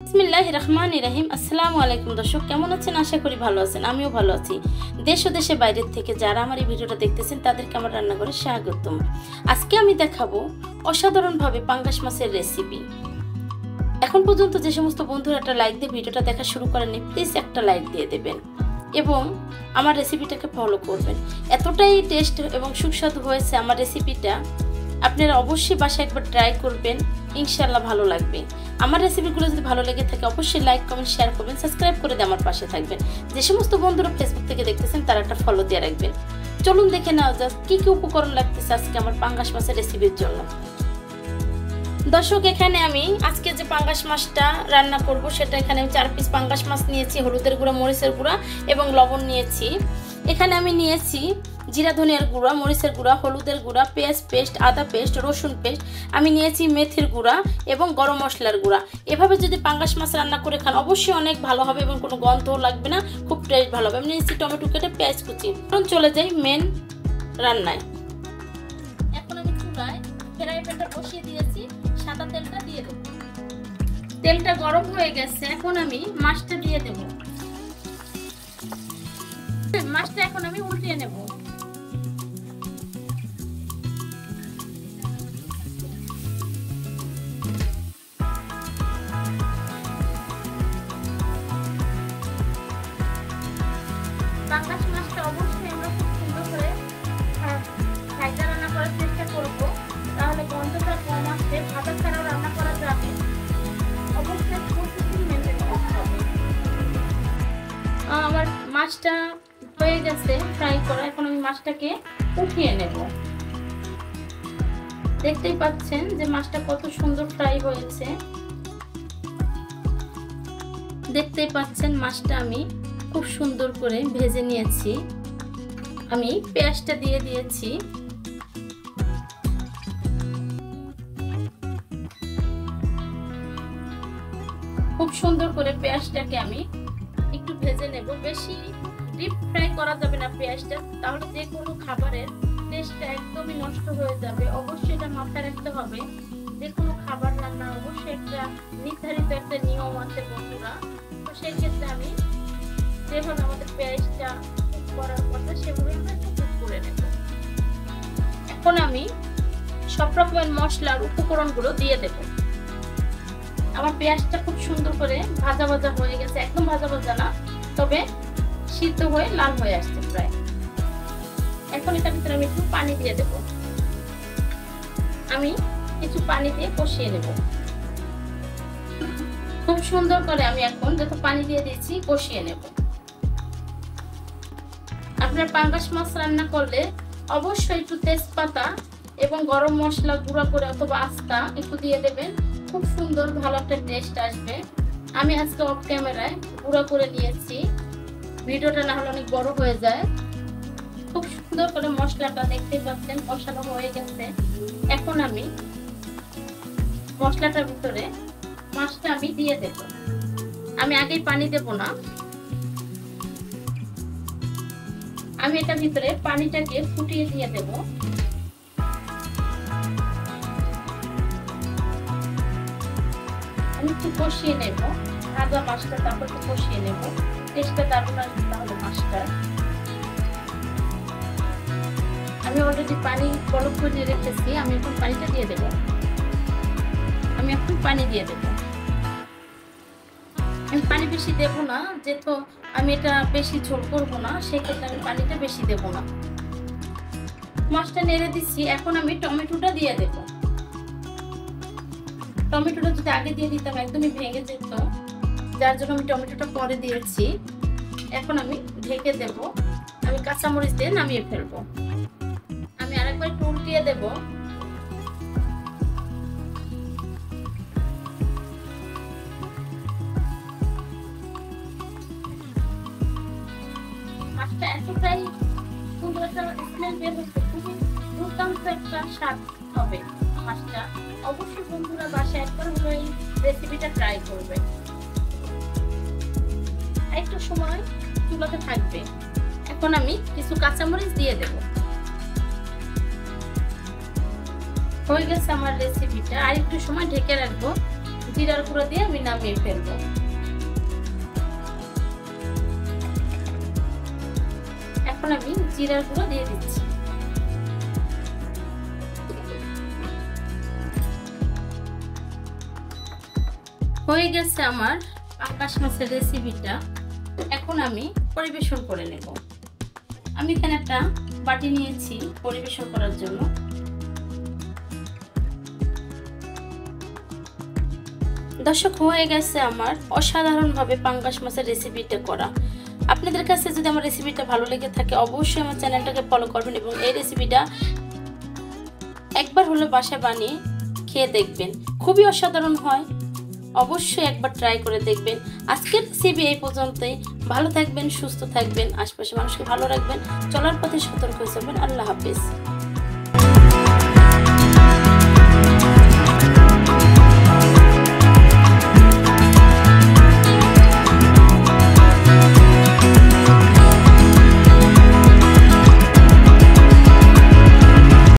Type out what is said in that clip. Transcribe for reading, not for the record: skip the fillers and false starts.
বিসমিল্লাহির রহমানির রহিম। আসসালামু আলাইকুম দর্শক, কেমন আছেন? আশা করি ভালো আছেন। আমিও ভালো আছি। দেশ ও দেশের বাইরের থেকে যারা আমার এই ভিডিওটা দেখতেছেন তাদেরকে আমার রান্নাঘরে স্বাগতম। আজকে আমি দেখাবো অসাধারণভাবে পাঙ্গাস মাছের রেসিপি। এখন পর্যন্ত যে সমস্ত বন্ধুরা একটা লাইক দিয়ে ভিডিওটা দেখা শুরু করেননি, প্লিজ একটা লাইক দিয়ে দেবেন এবং আমার রেসিপিটাকে ফলো করবেন। এতটাই টেস্ট এবং সুস্বাদু হয়েছে আমার রেসিপিটা, আপনারা অবশ্যই বাসায় একবার ট্রাই করবেন, ইনশাআল্লাহ ভালো লাগবে। আমার রেসিপিগুলো যদি ভালো লেগে থাকে অবশ্যই লাইক কমেন্ট শেয়ার করবেন, সাবস্ক্রাইব করে দিয়ে আমার পাশে থাকবেন। যে সমস্ত বন্ধুরা ফেসবুক থেকে দেখতেছেন তারা একটা ফলো দিয়ে রাখবেন। চলুন দেখে নেওয়া যাক কি কি উপকরণ লাগতেছে আজকে আমার পাঙ্গাস মাছের রেসিপির জন্য। দর্শক, এখানে আমি আজকে যে পাঙ্গাস মাছটা রান্না করব সেটা এখানে আমি 4 পিস পাঙ্গাস মাছ নিয়েছি, হলুদের গুঁড়া, মরিচের গুঁড়া এবং লবণ নিয়েছি। এখানে আমি নিয়েছি জিরা ধনিয়ার গুঁড়া, মরিচের গুঁড়া, হলুদের গুঁড়া, পেঁয়াজ পেস্ট, আদা পেস্ট, রসুন পেস্ট, আমি নিয়েছি মেথির গুঁড়া এবং গরম মশলার গুঁড়া। এভাবে যদি পাঙ্গাস মাছ রান্না করে খান অবশ্যই অনেক ভালো হবে এবং কোনো গন্ধও লাগবে না, খুব টেস্ট ভালো হবে। আমি নিয়েছি টমেটো কেটে, পেঁয়াজ কুচি। এখন চলে যাই মেন রান্নায়। এখন আমি চুলায় ফ্রাই প্যানটা বসিয়ে দিয়েছি, সাদা তেলটা দিয়ে দেব। তেলটা গরম হয়ে গেছে, এখন আমি মাছটা দিয়ে দেব। মাছটা এখন আমি উল্টিয়ে নেব। পাঙ্গাস মাছটা অবশ্যই আমরা খুব সুন্দর করে ভাজা রান্না করার চেষ্টা করব, তাহলে গন্ধটা কম আসবে, ভাজা ছাড়াও রান্না করা যাবে। অবশ্যই প্রসেসিং মেনটেন করতে হবে। আমার মাছটা হয়ে গেছে ফ্রাই করা, এখন আমি মাছটাকে উঠিয়ে নেব। দেখতেই পাচ্ছেন যে মাছটা কত সুন্দর ফ্রাই হয়েছে। দেখতেই পাচ্ছেন মাছটা আমি খুব সুন্দর করে ভেজে নিয়েছি। আমি পেঁয়াজটা দিয়ে দিয়েছি। খুব সুন্দর করে পেঁয়াজটাকে আমি একটু ভেজে নেব। বেশি ডিপ ফ্রাই করা যাবে না পেঁয়াজটা, তাহলে যে কোনো খাবারের টেস্টটা একদমই নষ্ট হয়ে যাবে। অবশ্যই এটা মাথায় রাখতে হবে, যে কোনো খাবার রান্না অবশ্যই একটা নির্ধারিত একটা নিয়ম আছে বন্ধুরা। তো সেই ক্ষেত্রে আমি যেভাবে আমাদের পেঁয়াজটা কুক করার কথা সেভাবে আমরা কুক করে নেব। এখন আমি সব রকমের মশলার উপকরণগুলো দিয়ে দেব। আমার পেঁয়াজটা খুব সুন্দর করে ভাজা ভাজা হয়ে গেছে, একদম ভাজা ভাজা না, তবে সিদ্ধ হয়ে লাল হয়ে আসছে প্রায়। এখন এটার ভিতরে আমি একটু পানি দিয়ে দেব। আমি কিছু পানি দিয়ে কষিয়ে নেব। খুব সুন্দর করে আমি এখন যত পানি দিয়ে দিয়েছি কষিয়ে নেব। আপনার পাঙ্গাস মাছ রান্না করলে অবশ্যই একটু তেজপাতা এবং গরম মশলা গুঁড়া করে অথবা আস্তা একটু দিয়ে দেবেন, খুব সুন্দর ভালো একটা টেস্ট আসবে। আমি আজকে অফ ক্যামেরায় গুঁড়া করে নিয়েছি, ভিডিওটা না হলে অনেক বড় হয়ে যায়। খুব সুন্দর করে মশলাটা দেখতে পাচ্ছেন কষানো হয়ে গেছে। এখন আমি মশলাটার ভিতরে মাছটা আমি দিয়ে দেব। আমি আগেই পানি দেব না, আমি এটার ভিতরে পানিটাকে ফুটিয়ে দিয়ে দেব। আমি একটু কষিয়ে নেব ভাজা মাছটা, তারপর একটু কষিয়ে নেব। টেস্টটা দারুণ আসবে তাহলে মাছটা। আমি অলরেডি পানি বরফ করে রেখেছি, আমি এখন পানিটা দিয়ে দেব। আমি এখন পানি দিয়ে দেব। আমি পানি বেশি দেব না, যেহেতু আমি এটা বেশি ঝোল করবো না, সেক্ষেত্রে আমি পানিটা বেশি দেব না। মাছটা নেড়ে দিচ্ছি, এখন আমি টমেটোটা দিয়ে দেব। টমেটোটা যদি আগে দিয়ে দিতাম একদমই ভেঙে যেত, যার জন্য আমি টমেটোটা পরে দিয়েছি। এখন আমি ঢেকে দেব, আমি কাঁচামরিচ দিয়ে নামিয়ে ফেলবো। আমি আরেকবার একটু উল্টিয়ে দেব। মাছটা এতটাই সুন্দর একটা স্মেল বের হচ্ছে, খুবই দুর্দান্ত একটা স্বাদ হবে মাছটা। অবশ্যই বন্ধুরা বাসায় একবার হলো এই রেসিপিটা ট্রাই করবে। একটু সময় চুলাতে থাকবে। এখন আমি কিছু কাঁচামরিচ দিয়ে দেব। হয়ে গেছে আমার রেসিপিটা, আর একটু সময় ঢেকে রাখবো জিরার গুঁড়ো দিয়ে আমি নামিয়ে ফেলবো। এখন আমি জিরার গুঁড়ো দিয়ে দিচ্ছি। হয়ে গেছে আমার পাঙ্গাস মাছের রেসিপিটা। এখন আমি পরিবেশন করে নেব। আমি এখানে একটা বাটি নিয়েছি পরিবেশন করার জন্য। দর্শক, হয়ে গেছে আমার অসাধারণভাবে পাঙ্গাস মাছের রেসিপিটা করা। আপনাদের কাছে যদি আমার রেসিপিটা ভালো লেগে থাকে অবশ্যই আমার চ্যানেলটাকে ফলো করবেন এবং এই রেসিপিটা একবার হলে বাসায় বানিয়ে খেয়ে দেখবেন, খুবই অসাধারণ হয়। অবশ্যই একবার ট্রাই করে দেখবেন। আজকের রেসিপি এই পর্যন্তই। ভালো থাকবেন, সুস্থ থাকবেন, আশপাশে মানুষকে ভালো রাখবেন, চলার পথে সতর্ক হয়ে যাবেন। আল্লাহ হাফেজ।